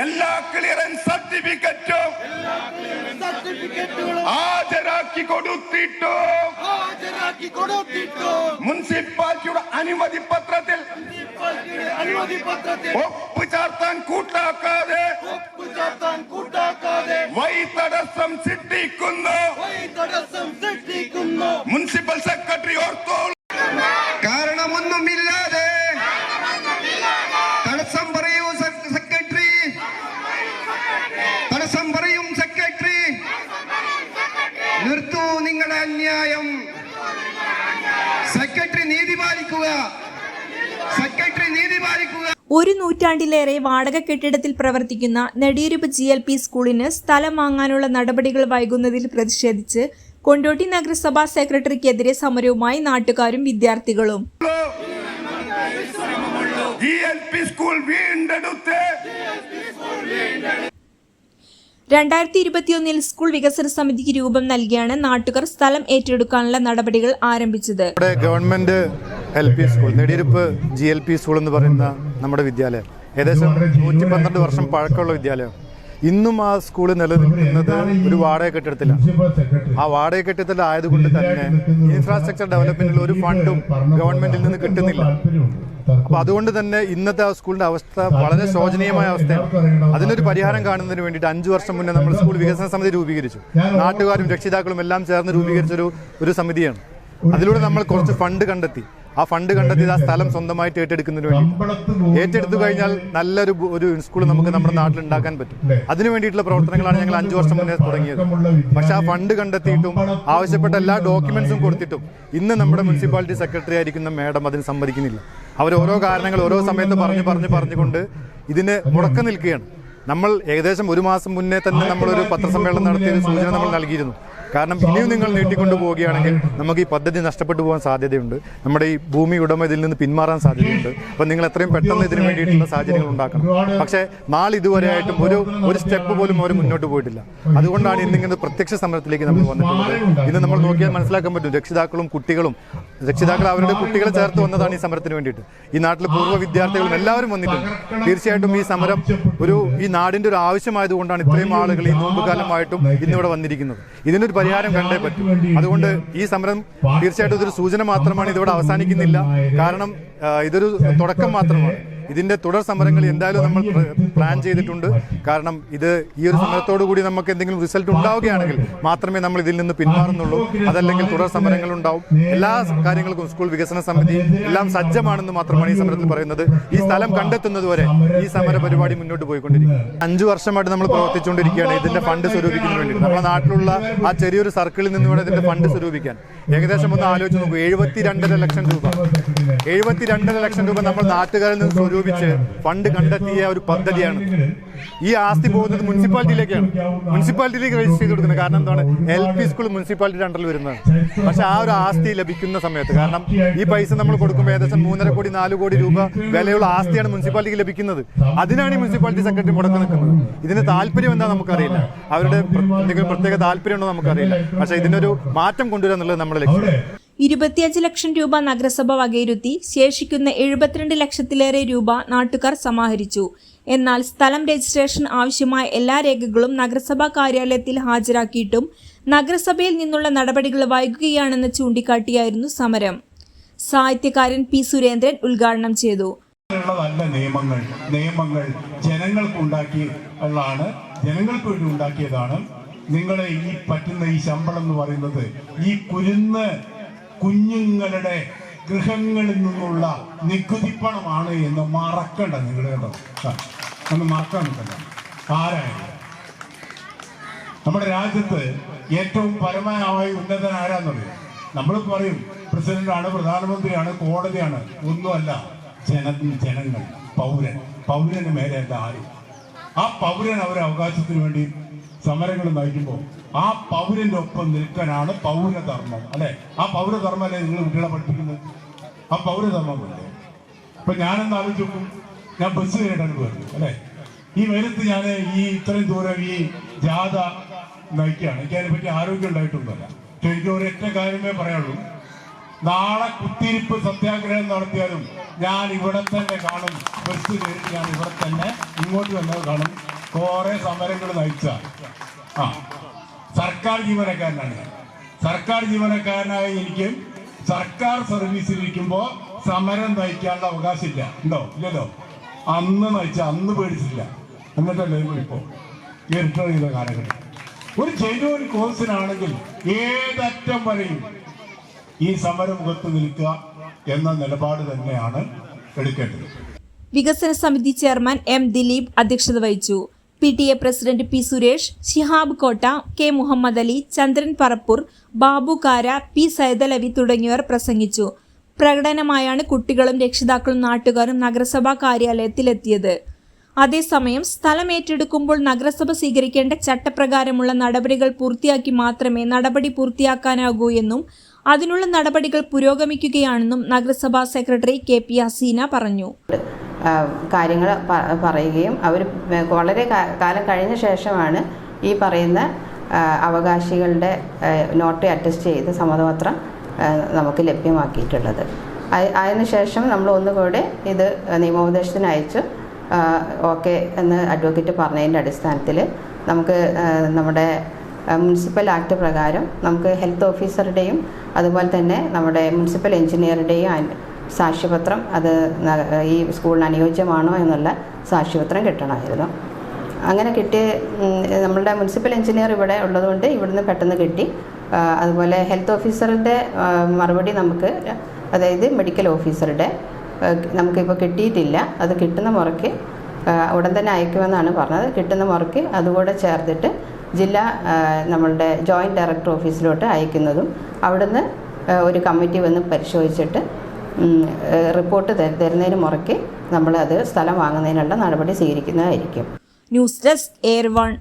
എല്ലാ ക്ലിയറൻസ് സർട്ടിഫിക്കറ്റും ഹാജരാക്കി കൊടുത്തിട്ടോ മുനിസിപ്പാലിറ്റിയുടെ അനുമതി പത്രത്തിൽ ഒപ്പ് ചേർത്താൻ കൂട്ടാക്കാതെ വൈതടസ്സം സൃഷ്ടിക്കുന്നു മുനിസിപ്പൽ സെക്രട്ടറി ഓർത്തോളൂ. കാരണമൊന്നുമില്ലാതെ തടസ്സം പറയൂ സെക്രട്ടറി, തടസ്സം പറയും സെക്രട്ടറി. നിർത്തൂ നിങ്ങളുടെ അന്യായം. സെക്രട്ടറി നീതി പാലിക്കുക, സെക്രട്ടറി നീതി പാലിക്കുക. ഒരു നൂറ്റാണ്ടിലേറെ വാടക കെട്ടിടത്തിൽ പ്രവർത്തിക്കുന്ന നെടിയിരുപ്പ് GLP സ്കൂളിന് സ്ഥലം വാങ്ങാനുള്ള നടപടികൾ വൈകുന്നതിൽ പ്രതിഷേധിച്ച് കൊണ്ടോട്ടി നഗരസഭാ സെക്രട്ടറിക്കെതിരെ സമരവുമായി നാട്ടുകാരും വിദ്യാർത്ഥികളും. 2021 സ്കൂൾ വികസന സമിതിക്ക് രൂപം നൽകിയാണ് നാട്ടുകാർ സ്ഥലം ഏറ്റെടുക്കാനുള്ള നടപടികൾ ആരംഭിച്ചത്. Government LP school Nediyiruppu GLP school എന്ന് പറയുന്ന നമ്മുടെ വിദ്യാലയം ഏകദേശം 112 വർഷം പഴക്കമുള്ള വിദ്യാലയം. ഇന്നും ആ സ്കൂൾ നിലനിൽക്കുന്നത് ഒരു വാടക കെട്ടിടത്തിലാണ്. ആ വാടക കെട്ടിടത്തിലായതുകൊണ്ട് തന്നെ ഇൻഫ്രാസ്ട്രക്ചർ ഡെവലപ്മെന്റിൽ ഒരു ഫണ്ടും ഗവൺമെന്റിൽ നിന്ന് കിട്ടുന്നില്ല. അപ്പൊ അതുകൊണ്ട് തന്നെ ഇന്നത്തെ ആ സ്കൂളിന്റെ അവസ്ഥ വളരെ ശോചനീയമായ അവസ്ഥയാണ്. അതിനൊരു പരിഹാരം കാണുന്നതിന് വേണ്ടിയിട്ട് 5 വർഷം മുന്നേ നമ്മൾ സ്കൂൾ വികസന സമിതി രൂപീകരിച്ചു. നാട്ടുകാരും രക്ഷിതാക്കളും എല്ലാം ചേർന്ന് രൂപീകരിച്ച ഒരു സമിതിയാണ്. അതിലൂടെ നമ്മൾ കുറച്ച് ഫണ്ട് കണ്ടെത്തി. ആ ഫണ്ട് കണ്ടെത്തി ആ സ്ഥലം സ്വന്തമായിട്ട് ഏറ്റെടുക്കുന്നതിന് വേണ്ടി ഏറ്റെടുത്തു കഴിഞ്ഞാൽ നല്ലൊരു സ്കൂൾ നമുക്ക് നമ്മുടെ നാട്ടിൽ ഉണ്ടാക്കാൻ പറ്റും. അതിനു വേണ്ടിയിട്ടുള്ള പ്രവർത്തനങ്ങളാണ് ഞങ്ങൾ 5 വർഷം മുന്നേ തുടങ്ങിയത്. പക്ഷെ ആ ഫണ്ട് കണ്ടെത്തിയിട്ടും ആവശ്യപ്പെട്ട എല്ലാ ഡോക്യുമെന്റ്സും കൊടുത്തിട്ടും ഇന്ന് നമ്മുടെ മുനിസിപ്പാലിറ്റി സെക്രട്ടറി ആയിരിക്കുന്ന മാഡം അതിന് സമ്മതിക്കുന്നില്ല. അവർ ഓരോ കാരണങ്ങൾ ഓരോ സമയത്ത് പറഞ്ഞുകൊണ്ട് ഇതിന് മുടക്കം നിൽക്കുകയാണ്. നമ്മൾ ഏകദേശം 1 മാസം മുന്നേ തന്നെ നമ്മളൊരു പത്രസമ്മേളനം നടത്തിയ സൂചന നമ്മൾ നൽകിയിരുന്നു. കാരണം ഇനിയും നിങ്ങൾ നീട്ടിക്കൊണ്ടു പോവുകയാണെങ്കിൽ നമുക്ക് ഈ പദ്ധതി നഷ്ടപ്പെട്ടു പോകാൻ സാധ്യതയുണ്ട്. നമ്മുടെ ഈ ഭൂമി ഉടമ ഇതിൽ നിന്ന് പിന്മാറാൻ സാധ്യതയുണ്ട്. അപ്പം നിങ്ങൾ എത്രയും പെട്ടെന്ന് ഇതിന് വേണ്ടിയിട്ടുള്ള സാഹചര്യങ്ങൾ ഉണ്ടാക്കണം. പക്ഷേ നാളിതുവരെയായിട്ടും ഒരു സ്റ്റെപ്പ് പോലും അവർ മുന്നോട്ട് പോയിട്ടില്ല. അതുകൊണ്ടാണ് ഇന്നിങ്ങനെ പ്രത്യക്ഷ സമരത്തിലേക്ക് നമ്മൾ വന്നിട്ടുള്ളത്. ഇന്ന് നമ്മൾ നോക്കിയാൽ മനസ്സിലാക്കാൻ പറ്റും രക്ഷിതാക്കൾ അവരുടെ കുട്ടികളെ ചേർത്ത് വന്നതാണ് ഈ സമരത്തിന് വേണ്ടിയിട്ട്. ഈ നാട്ടിലെ പൂർവ്വ വിദ്യാർത്ഥികളും എല്ലാവരും വന്നിട്ടുണ്ട്. തീർച്ചയായിട്ടും ഈ സമരം ഈ നാടിന്റെ ഒരു ആവശ്യമായതുകൊണ്ടാണ് ഇത്രയും ആളുകൾ ഈ നോമ്പുകാലമായിട്ടും ഇന്നിവിടെ വന്നിരിക്കുന്നത്. ഇതിനൊരു പരിഹാരം കണ്ടേ പറ്റും. അതുകൊണ്ട് ഈ സമരം തീർച്ചയായിട്ടും ഇതൊരു സൂചന മാത്രമാണ്, ഇതിവിടെ അവസാനിക്കുന്നില്ല. കാരണം ഇതൊരു തുടക്കം മാത്രമാണ്. ഇതിന്റെ തുടർ സമരങ്ങൾ എന്തായാലും നമ്മൾ പ്ലാൻ ചെയ്തിട്ടുണ്ട്. കാരണം ഈ ഒരു സമരത്തോടു കൂടി നമുക്ക് എന്തെങ്കിലും റിസൾട്ട് ഉണ്ടാവുകയാണെങ്കിൽ മാത്രമേ നമ്മൾ ഇതിൽ നിന്ന് പിന്മാറുന്നുള്ളൂ. അതല്ലെങ്കിൽ തുടർ സമരങ്ങൾ ഉണ്ടാവും. എല്ലാ കാര്യങ്ങൾക്കും സ്കൂൾ വികസന സമിതി എല്ലാം സജ്ജമാണെന്ന് മാത്രമാണ് ഈ സമരത്തിൽ പറയുന്നത്. ഈ സ്ഥലം കണ്ടെത്തുന്നതുവരെ ഈ സമര പരിപാടി മുന്നോട്ട് പോയിക്കൊണ്ടിരിക്കും. 5 വർഷമായിട്ട് നമ്മൾ പ്രവർത്തിച്ചുകൊണ്ടിരിക്കുകയാണ് ഇതിന്റെ ഫണ്ട് സ്വരൂപിക്കുന്നതിന് വേണ്ടി. നമ്മുടെ നാട്ടിലുള്ള ആ ചെറിയൊരു സർക്കിളിൽ നിന്ന് വേണം ഇതിന്റെ ഫണ്ട് സ്വരൂപിക്കാൻ. ഏകദേശം ഒന്ന് ആലോചിച്ച് നോക്കൂ, 72.5 ലക്ഷം രൂപ 72.5 ലക്ഷം രൂപ നമ്മൾ നാട്ടുകാരിൽ നിന്ന് സ്വരൂപിച്ച് ഫണ്ട് കണ്ടെത്തിയ ഒരു പദ്ധതിയാണ്. ഈ ആസ്തി പോകുന്നത് മുനിസിപ്പാലിറ്റിയിലേക്കാണ്. മുനിസിപ്പാലിറ്റിയിലേക്ക് രജിസ്റ്റർ ചെയ്ത് കൊടുക്കുന്നത്. കാരണം എന്താണ്, LP സ്കൂൾ മുനിസിപ്പാലിറ്റിയുടെ അണ്ടറിൽ വരുന്നതാണ്. പക്ഷെ ആ ഒരു ആസ്തി ലഭിക്കുന്ന സമയത്ത്, കാരണം ഈ പൈസ നമ്മൾ കൊടുക്കുമ്പോൾ ഏകദേശം 3.5 കോടി 4 കോടി രൂപ വിലയുള്ള ആസ്തിയാണ് മുനിസിപ്പാലിറ്റിക്ക് ലഭിക്കുന്നത്. അതിനാണ് ഈ മുനിസിപ്പാലിറ്റി സെക്രട്ടറി മുടക്കം നിൽക്കുന്നത്. ഇതിന് താല്പര്യം എന്താ നമുക്കറിയില്ല. അവരുടെ എന്തെങ്കിലും പ്രത്യേക താല്പര്യം ഉണ്ടോ നമുക്കറിയില്ല. പക്ഷെ ഇതിനൊരു മാറ്റം കൊണ്ടുവരിക എന്നുള്ളത് നമ്മുടെ ലക്ഷ്യം. 25 ലക്ഷം രൂപ നഗരസഭ വകയിരുത്തി ശേഷിക്കുന്ന 72 ലക്ഷത്തിലേറെ രൂപ നാട്ടുകാർ സമാഹരിച്ചു. എന്നാൽ സ്ഥലം രജിസ്ട്രേഷൻ ആവശ്യമായ എല്ലാ രേഖകളും നഗരസഭാ കാര്യാലയത്തിൽ ഹാജരാക്കിയിട്ടും നഗരസഭയിൽ നിന്നുള്ള നടപടികൾ വൈകുകയാണെന്ന് ചൂണ്ടിക്കാട്ടിയായിരുന്നു സമരം. സാഹിത്യകാരൻ P. സുരേന്ദ്രൻ ഉദ്ഘാടനം ചെയ്തു. നിയമങ്ങൾ ജനങ്ങൾക്ക് വേണ്ടി ഉണ്ടാക്കിയതാണ്. നിങ്ങളെ ഈ പറ്റുന്ന ഈ ശമ്പളം എന്ന് പറയുന്നത് ഈ കുഞ്ഞുങ്ങളുടെ ഗൃഹങ്ങളിൽ നിന്നുള്ള നികുതിപ്പണമാണ് എന്ന് മറക്കണ്ട. നിങ്ങൾ കേട്ടോ, ഒന്ന് മറക്കാൻ നിൽക്കണ്ട. ആരായാലും നമ്മുടെ രാജ്യത്ത് ഏറ്റവും പരമമായ ഉന്നതൻ ആരാന്നറിയും? നമ്മൾ പറയും പ്രസിഡന്റാണ്, പ്രധാനമന്ത്രിയാണ്, കോടതിയാണ്. ഒന്നുമല്ല, ജനങ്ങൾ, പൗരന് മേലെ എന്താ ആരും. ആ പൗരൻ അവരുടെ അവകാശത്തിന് വേണ്ടി സമരങ്ങൾ നയിക്കുമ്പോൾ ആ പൗരന്റെ ഒപ്പം നിൽക്കാനാണ് പൗരധർമ്മം, അല്ലെ? ആ പൗരധർമ്മം അല്ലേ നിങ്ങൾ കുട്ടികളെ പഠിപ്പിക്കുന്നത്? ആ പൗരധർമ്മമല്ലേ? ഇപ്പൊ ഞാനെന്ന് ആലോചിക്കും, ഞാൻ ബസ് കയറിയിട്ടാണ് പോയത്, അല്ലെ? ഈ നേരത്ത് ഞാൻ ഇത്രയും ദൂരം ഈ ജാഥ നയിക്കുകയാണ്. എനിക്ക് അതിനെപ്പറ്റി ആരോഗ്യം ഉണ്ടായിട്ടൊന്നുമല്ല. പക്ഷെ എനിക്ക് ഒരൊറ്റ കാര്യമേ പറയുള്ളൂ, നാളെ കുത്തിയിരിപ്പ് സത്യാഗ്രഹം നടത്തിയാലും ഞാൻ ഇവിടെ തന്നെ കാണും. ബസ് കയറി ഞാൻ ഇവിടെ തന്നെ ഇങ്ങോട്ട് വന്നത് കാണും. കുറെ സമരങ്ങൾ നയിച്ച സർക്കാർ ജീവനക്കാരനാണ് ഞാൻ. സർക്കാർ ജീവനക്കാരനായ എനിക്ക് സർക്കാർ സർവീസിലിരിക്കുമ്പോൾ സമരം നയിക്കാനുള്ള അവകാശമില്ല. ഉണ്ടോ? ഇല്ലല്ലോ. അന്ന് നയിച്ച അന്ന് പേടിച്ചില്ല. എന്നിട്ടല്ലേ ഇപ്പോൾ റിട്ടേൺ ചെയ്ത കാലഘട്ടം. ഒരു ജെന്യൂൻ കോഴ്സിനാണെങ്കിൽ ഏതറ്റം വരെയും ഈ സമരമുഖത്ത് നിൽക്കുക എന്ന നിലപാട് തന്നെയാണ് എടുക്കേണ്ടത്. വികസന സമിതി ചെയർമാൻ എം ദിലീപ് അധ്യക്ഷത വഹിച്ചു. PTA president P Suresh, Shihab കോട്ട, കെ മുഹമ്മദ് അലി, ചന്ദ്രൻ പറപ്പൂർ, ബാബു കാര, പി സൈദലവി തുടങ്ങിയവർ പ്രസംഗിച്ചു. പ്രകടനമായാണ് കുട്ടികളും രക്ഷിതാക്കളും നാട്ടുകാരും നഗരസഭാ കാര്യാലയത്തിലെത്തിയത്. അതേസമയം സ്ഥലം ഏറ്റെടുക്കുമ്പോൾ നഗരസഭ സ്വീകരിക്കേണ്ട ചട്ടപ്രകാരമുള്ള നടപടികൾ പൂർത്തിയാക്കി മാത്രമേ നടപടി പൂർത്തിയാക്കാനാകൂ എന്നും അതിനുള്ള നടപടികൾ പുരോഗമിക്കുകയാണെന്നും നഗരസഭാ സെക്രട്ടറി KP ഹസീന പറഞ്ഞു. കാര്യങ്ങൾ പറയുകയും അവർ വളരെ കാലം കഴിഞ്ഞ ശേഷമാണ് ഈ പറയുന്ന അവകാശികളുടെ നോട്ടറി അറ്റസ്റ്റ് ചെയ്ത് സമ്മതപത്രം നമുക്ക് ലഭ്യമാക്കിയിട്ടുള്ളത്. അതിനുശേഷം നമ്മൾ ഒന്നുകൂടെ ഇത് നിയമോപദേശത്തിന് അയച്ചു. ഓക്കെ എന്ന് അഡ്വക്കേറ്റ് പറഞ്ഞതിൻ്റെ അടിസ്ഥാനത്തിൽ നമുക്ക് നമ്മുടെ മുനിസിപ്പൽ ആക്ട് പ്രകാരം നമുക്ക് ഹെൽത്ത് ഓഫീസറുടെയും അതുപോലെ തന്നെ നമ്മുടെ മുനിസിപ്പൽ എഞ്ചിനീയറുടെയും സാക്ഷ്യപത്രം അത് ഈ സ്കൂളിന് അനുയോജ്യമാണോ എന്നുള്ള സാക്ഷ്യപത്രം കിട്ടണമായിരുന്നു. അങ്ങനെ കിട്ടിയ നമ്മളുടെ മുനിസിപ്പൽ എഞ്ചിനീയർ ഇവിടെ ഉള്ളതുകൊണ്ട് ഇവിടുന്ന് പെട്ടെന്ന് കിട്ടി. അതുപോലെ ഹെൽത്ത് ഓഫീസറുടെ മറുപടി നമുക്ക്, അതായത് മെഡിക്കൽ ഓഫീസറുടെ നമുക്കിപ്പോൾ കിട്ടിയിട്ടില്ല. അത് കിട്ടുന്ന മുറയ്ക്ക് ഉടൻ തന്നെ അയക്കുമെന്നാണ് പറഞ്ഞത്. കിട്ടുന്ന മുറയ്ക്ക് അതുകൂടെ ചേർത്തിട്ട് ജില്ലാ നമ്മളുടെ ജോയിൻറ്റ് ഡയറക്ടർ ഓഫീസിലോട്ട് അയക്കുന്നതും അവിടുന്ന് ഒരു കമ്മിറ്റി വന്ന് പരിശോധിച്ചിട്ട് റിപ്പോർട്ട് തരുന്നതിന് മുറയ്ക്ക് നമ്മളത് സ്ഥലം വാങ്ങുന്നതിനുള്ള നടപടി സ്വീകരിക്കുന്നതായിരിക്കും. News desk air 1.